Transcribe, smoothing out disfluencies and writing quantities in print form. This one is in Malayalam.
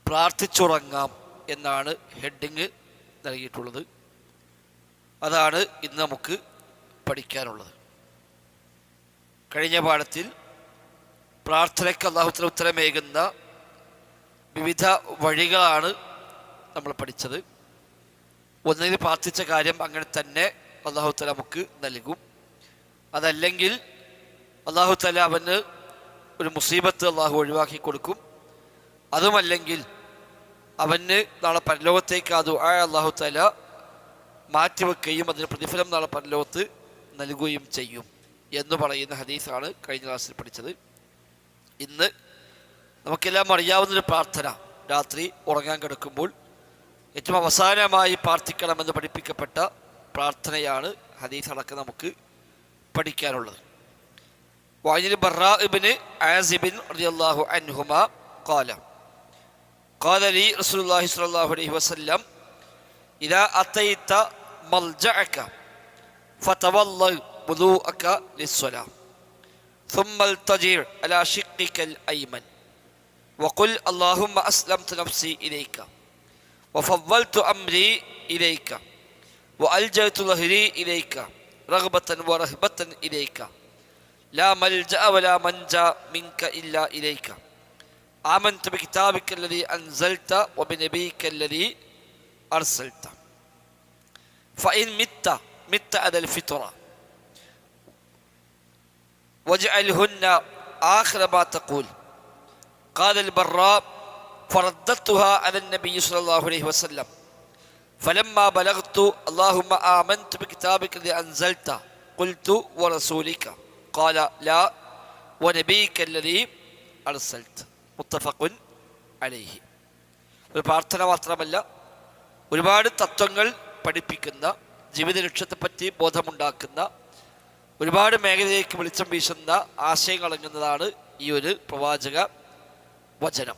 പ്രാർത്ഥിച്ചുറങ്ങാം എന്നാണ് ഹെഡിങ് നൽകിയിട്ടുള്ളത്. അതാണ് ഇന്ന് നമുക്ക് പഠിക്കാനുള്ളത്. കഴിഞ്ഞ പാഠത്തിൽ പ്രാർത്ഥനയ്ക്ക് അല്ലാഹുവിൻ്റെ ഉത്തരമേകുന്ന വിവിധ വഴികളാണ് നമ്മൾ പഠിച്ചത്. ഒന്നിൽ പ്രാർത്ഥിച്ച കാര്യം അങ്ങനെ തന്നെ അല്ലാഹു തആല നമുക്ക് നൽകും. അതല്ലെങ്കിൽ അല്ലാഹു തആല അവന് ഒരു മുസീബത്ത് അല്ലാഹു ഒഴിവാക്കി കൊടുക്കും. അതുമല്ലെങ്കിൽ അവന് നാളെ പരലോകത്തേക്ക് ആ ദുആ അല്ലാഹു തആല മാറ്റിവെക്കുകയും അതിന് പ്രതിഫലം നാളെ പരലോകത്ത് നൽകുകയും ചെയ്യും എന്ന് പറയുന്ന ഹദീസാണ് കഴിഞ്ഞ ക്ലാസ്സിൽ പഠിച്ചത്. ഇന്ന് നമുക്കെല്ലാം അറിയാവുന്നൊരു പ്രാർത്ഥന, രാത്രി ഉറങ്ങാൻ കിടക്കുമ്പോൾ ഏറ്റവും അവസാനമായി പ്രാർത്ഥിക്കണമെന്ന് പഠിപ്പിക്കപ്പെട്ട പ്രാർത്ഥനയാണ് ഹദീസ് അടക്കം നമുക്ക് പഠിക്കാനുള്ളത്. വഅൻ ബറാ ഇബ്നു ആസിബ് റളിയല്ലാഹു അൻഹുമാ ഖാല ഖാല ലി റസൂലുള്ളാഹി സ്വല്ലല്ലാഹു അലൈഹി വസല്ലം ഇദാ അതൈത മൽജഅക ഫതവല്ല വുദൂഅക ലിസ്സലാ ثم التجر على شقك الأيمن وقل اللهم أسلمت نفسي إليك وفضلت أمري إليك وألجأت ظهري إليك رغبة ورهبة إليك لا ملجأ ولا منجا منك إلا إليك آمنت بكتابك الذي أنزلت وبنبيك الذي أرسلت فإن مت على الفطرة واجعلهن آخر ما تقول. قال البراء فرددتها على النبي صلى الله عليه وسلم فلما بلغت اللهم آمنت بكتابك الذي أنزلت قلت ورسولك قال لا ونبيك الذي أرسلت. متفق عليه. ഒരു പ്രാർത്ഥന മാത്രമല്ല, ഒരുപാട് തത്വങ്ങൾ പഠിപ്പിക്കുന്ന, ജീവിത ലക്ഷ്യത്തെപ്പറ്റി ബോധമുണ്ടാക്കുന്ന, ഒരുപാട് മേഖലയിലേക്ക് വെളിച്ചം വീശുന്ന ആശയങ്ങൾ അടങ്ങുന്നതാണ് ഈ ഒരു പ്രവാചക വചനം.